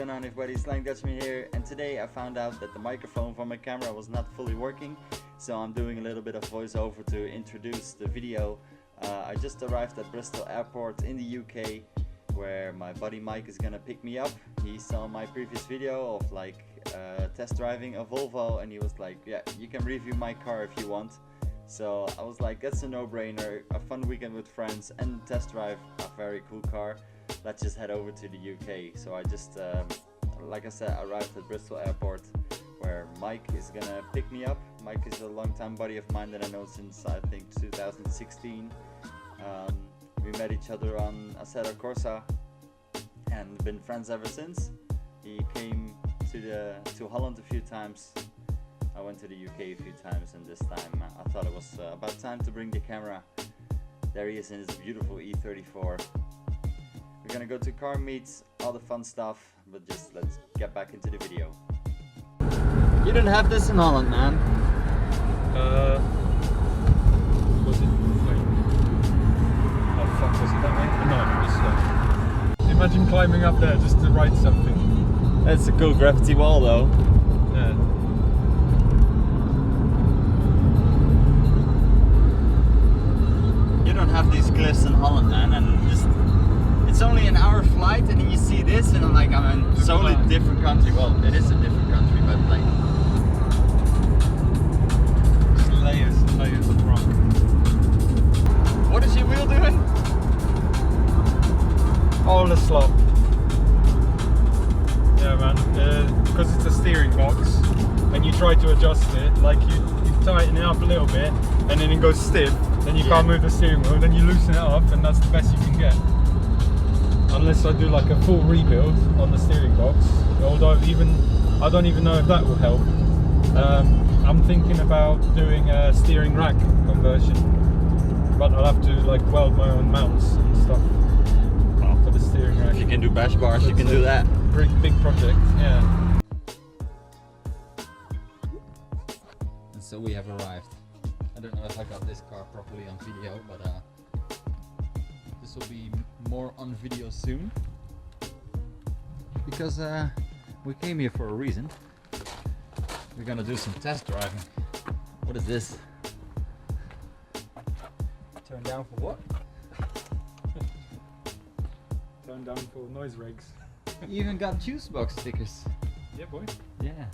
going on everybody, Slang Dutchman here, and today I found out that the microphone for my camera was not fully working, so I'm doing a little bit of voiceover to introduce the video. I just arrived at Bristol Airport in the UK, where my buddy Mike is gonna pick me up. He saw my previous video of test driving a Volvo, and he was like, yeah, you can review my car if you want. So I was like, that's a no-brainer, a fun weekend with friends and test drive a very cool car. Let's just head over to the UK. So I just, like I said, arrived at Bristol Airport, where Mike is gonna pick me up. Mike is a long-time buddy of mine that I know since I think 2016. We met each other on Assetto Corsa and been friends ever since. He came to Holland a few times. I went to the UK a few times, and this time I thought it was about time to bring the camera. There he is in his beautiful E34. We're gonna go to car meets, all the fun stuff, but just let's get back into the video. You didn't have this in Holland, man. Was it like... Oh fuck, was it that way? No, this way. Imagine climbing up there just to write something. That's a cool graffiti wall though. Yeah. You don't have these cliffs in Holland, man, and just it's only an hour flight, and then you see this, and I'm like, I'm in a totally different country. Well, it is a different country, but like just layers and layers of rock. What is your wheel doing? All the slop. Yeah, man. Because it's a steering box, and you try to adjust it, like you tighten it up a little bit, and then it goes stiff. Then you can't move the steering wheel, then you loosen it up, and that's the best you can get. Unless I do like a full rebuild on the steering box, although I don't even know if that will help. I'm thinking about doing a steering rack conversion, but I'll have to like weld my own mounts and stuff for the steering rack. If you can do bash bars, you can do that. Big project, yeah. And so we have arrived. I don't know if I got this car properly on video, but this will be more on video soon, because we came here for a reason. We're gonna do some test driving. What is this? Turn down for what? Turn down for noise regs. You even got juice box stickers. Yeah, boy. Yeah.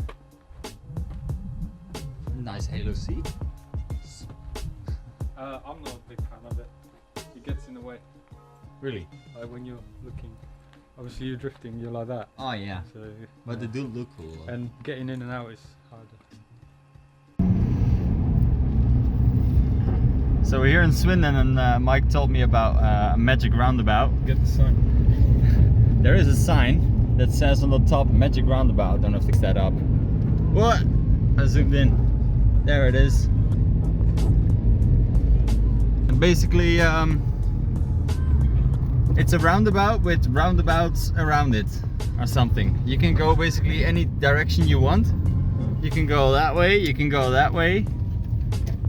Nice halo seat. I'm not a big fan of it. It gets in the way. Really? Like when you're looking, obviously you're drifting, you're like that. Oh yeah. So, But they do look cool. And getting in and out is harder. So we're here in Swindon, and Mike told me about a magic roundabout. Get the sign. There is a sign that says on the top magic roundabout. I don't know if to fix that up. What? I zoomed in. There it is. And basically, it's a roundabout with roundabouts around it or something. You can go basically any direction you want. You can go that way, you can go that way.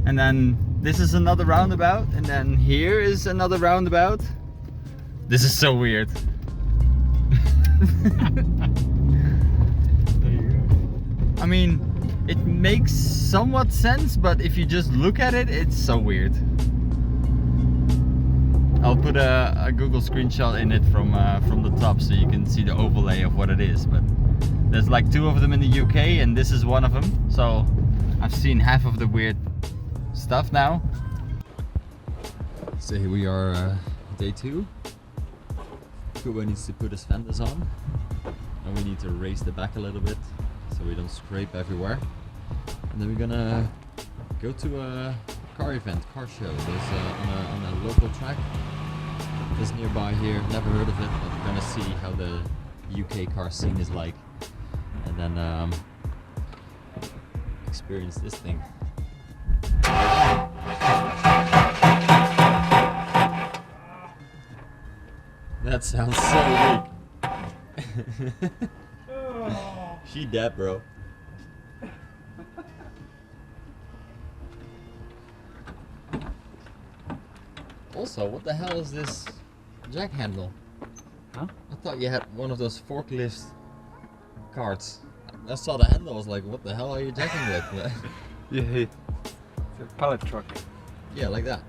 And then this is another roundabout, and then here is another roundabout. This is so weird. There you go. I mean, it makes somewhat sense, but if you just look at it, it's so weird. I'll put a Google screenshot in it from the top, so you can see the overlay of what it is. But there's like 2 of them in the UK, and this is one of them. So I've seen half of the weird stuff now. So here we are, day 2. Kuba needs to put his fenders on, and we need to raise the back a little bit so we don't scrape everywhere. And then we're gonna go to a car event, car show. There's on a local track just nearby here. Never heard of it, but we're gonna see how the UK car scene is like, and then experience this thing. That sounds so weak. She dead, bro. Also, what the hell is this jack handle? Huh? I thought you had one of those forklifts carts. I saw the handle, I was like, what the hell are you jacking with? Yeah, it's a pallet truck. Yeah, like that.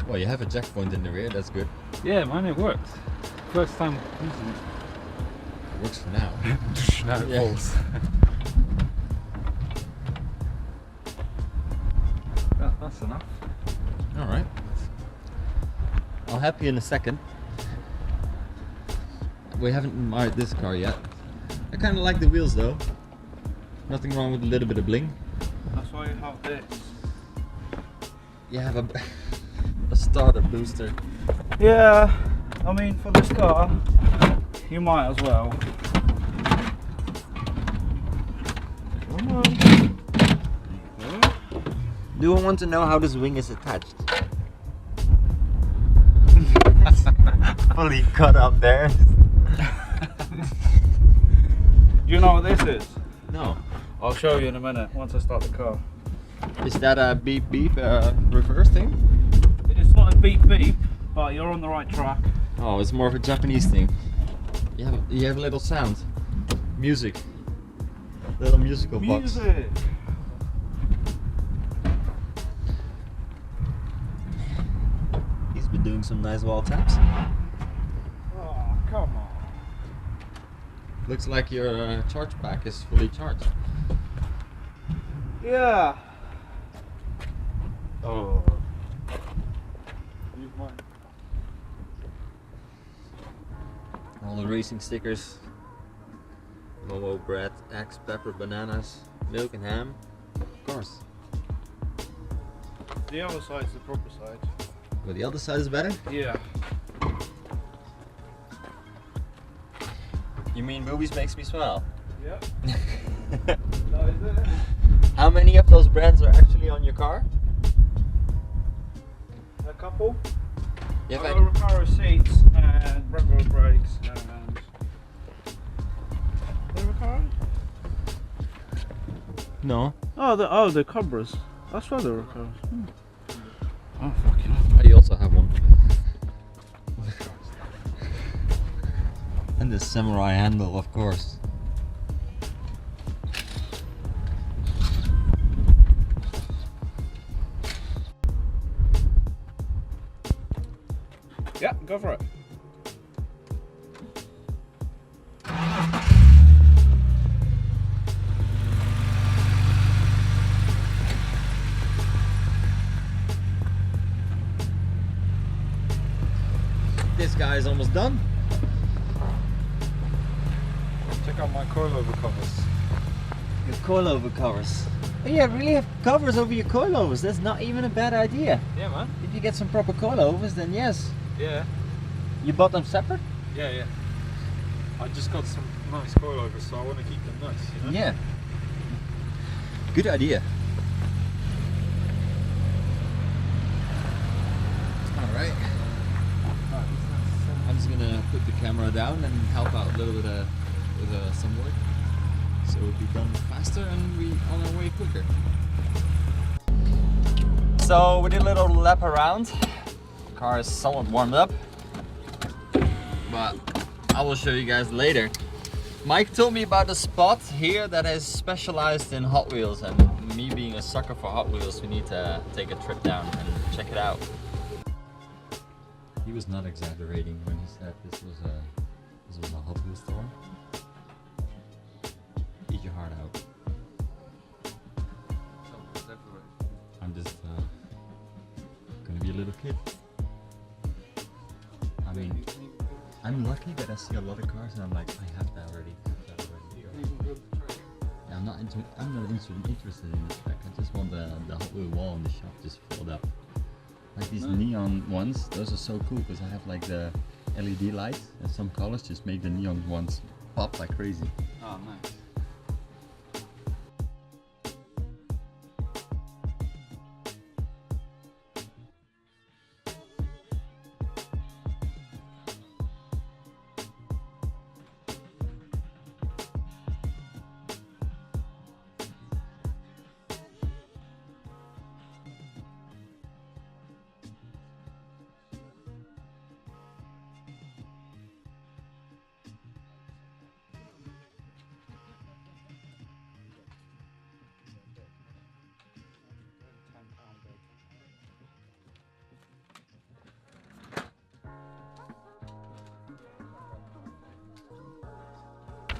Well, you have a jack point in the rear, that's good. Yeah, man, it works. First time using it. It works for now. Now it Yeah. falls. That's enough. Alright. I'll help you in a second. We haven't admired this car yet. I kind of like the wheels though. Nothing wrong with a little bit of bling. That's why you have this. You have a starter booster. Yeah, I mean for this car, you might as well. Come on. Do you want to know how this wing is attached? Fully cut up there. Do you know what this is? No. I'll show you in a minute once I start the car. Is that a beep beep reverse thing? It's not a beep beep, but you're on the right track. Oh, it's more of a Japanese thing. You have a little sound. Music. Little musical box. Music! He's been doing some nice wall taps. Oh, come on. Looks like your charge pack is fully charged. Yeah. Oh. Use mine. All the racing stickers. Momo bread, eggs, pepper, bananas, milk and ham. Of course. The other side's the proper side. But the other side is better? Yeah. You mean movies makes me smile? Yep. That is it. How many of those brands are actually on your car? A couple. You I've have got Recaro seats and regular brakes and... The Recaro? No. Oh, the Cobras. That's why the Recaros. Oh, fucking hell. I also have one. And the samurai handle, of course. Yeah, go for it. This guy is almost done. Check out my coilover covers. Your coilover covers. Oh yeah, really have covers over your coilovers. That's not even a bad idea. Yeah, man. If you get some proper coilovers, then yes. Yeah. You bought them separate? Yeah, yeah. I just got some nice coilovers, so I want to keep them nice, you know? Yeah. Good idea. Alright. I'm just gonna put the camera down and help out a little bit with some work. So it'll be done faster and we on our way quicker. So we did a little lap around. The car is somewhat warmed up. But I will show you guys later. Mike told me about a spot here that is specialized in Hot Wheels, and me being a sucker for Hot Wheels, we need to take a trip down and check it out. He was not exaggerating when he said this was a Hot Wheels store. Eat your heart out. I'm just gonna be a little kid. I mean, I'm lucky that I see a lot of cars and I'm like, I have that already. Yeah, I'm not interested in this track. I just want the Hot Wheel wall in the shop just filled up. Like these neon ones, those are so cool because I have like the LED lights and some colors just make the neon ones pop like crazy. Oh, nice.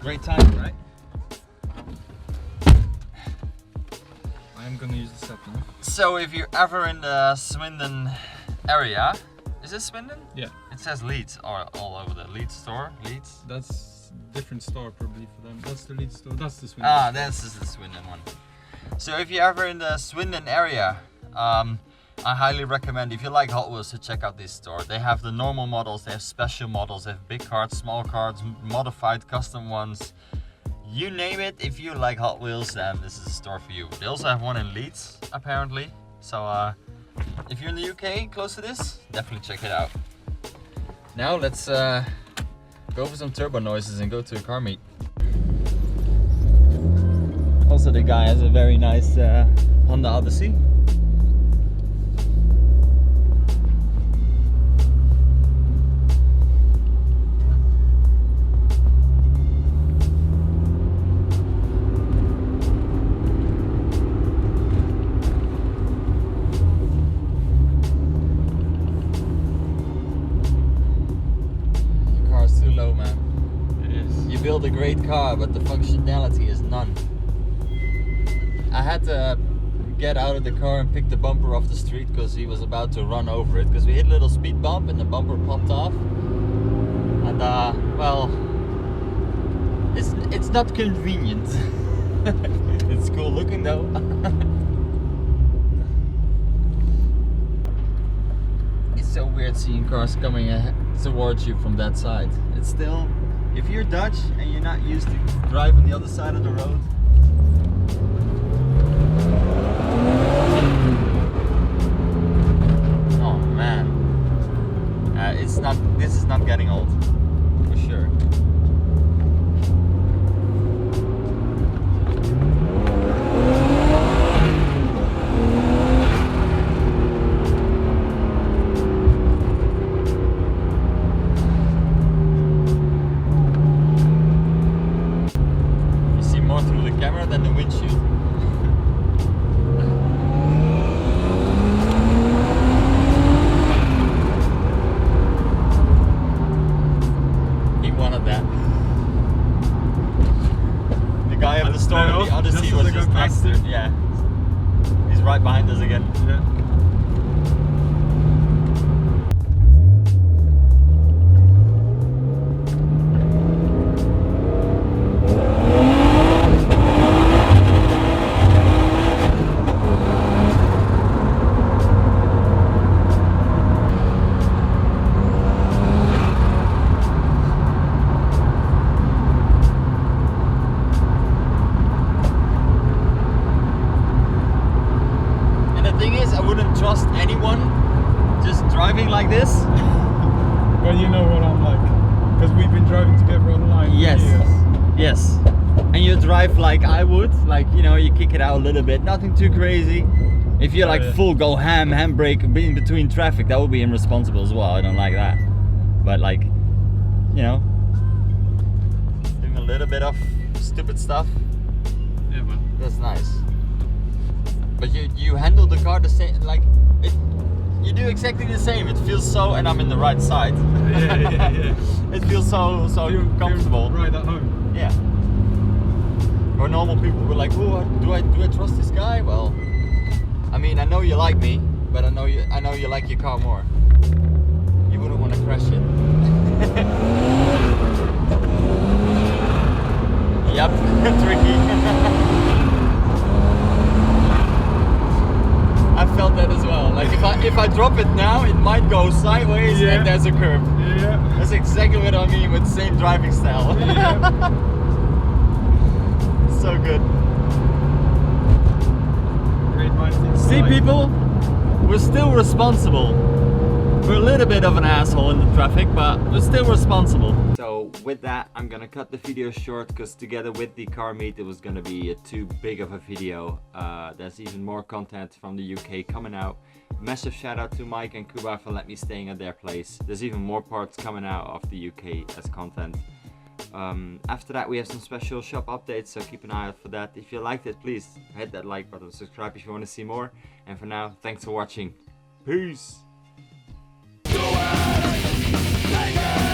Great timing, right? I'm gonna use the set now. So if you're ever in the Swindon area, is this Swindon? Yeah. It says Leeds all over the Leeds store. Leeds? That's different store probably for them. That's the lead store. That's the Swindon. Ah, this is the Swindon one. So if you're ever in the Swindon area, I highly recommend, if you like Hot Wheels, to check out this store. They have the normal models, they have special models, they have big cards, small cards, modified custom ones. You name it, if you like Hot Wheels, then this is a store for you. They also have one in Leeds, apparently. So if you're in the UK, close to this, definitely check it out. Now let's go for some turbo noises and go to a car meet. Also, the guy has a very nice Honda Odyssey. Low, man. It is. You build a great car, but the functionality is none. I had to get out of the car and pick the bumper off the street because he was about to run over it, because we hit a little speed bump and the bumper popped off. And well, it's not convenient. It's cool looking though. It's so weird seeing cars coming towards you from that side. It's still, if you're Dutch and you're not used to drive on the other side of the road, oh man, this is not getting old, for sure. Than the windshield. He wanted that. The guy of the store on the Odyssey was just next to it. Yeah. He's right behind us again. Yeah. Trust anyone just driving like this. Well, you know what I'm like, because we've been driving together online for yes years. Yes, and you drive like I would, like, you know, you kick it out a little bit, nothing too crazy. If you're like full go handbrake in between traffic, that would be irresponsible as well. I don't like that. But like, you know, doing a little bit of stupid stuff, yeah, well, that's nice. But you handle the car the same, like you do exactly the same. It feels so, and I'm in the right side. Yeah. It feels so comfortable. Right at home. Yeah. Or normal people were like, "Oh, do I trust this guy?" Well, I mean, I know you like me, but I know you like your car more. You wouldn't want to crash it. Yep, tricky. I felt that as well. Like if I drop it now, it might go sideways and there's a curve. Yeah. That's exactly what I mean with the same driving style. Yeah. So good. Great minds. See, people, we're still responsible. We're a little bit of an asshole in the traffic, but we're still responsible. So with that, I'm gonna cut the video short, because together with the car meet, it was gonna be too big of a video. There's even more content from the UK coming out. Massive shout out to Mike and Kuba for letting me staying at their place. There's even more parts coming out of the UK as content. After that, we have some special shop updates, so keep an eye out for that. If you liked it, please hit that like button, subscribe if you want to see more. And for now, thanks for watching. Peace! Take it!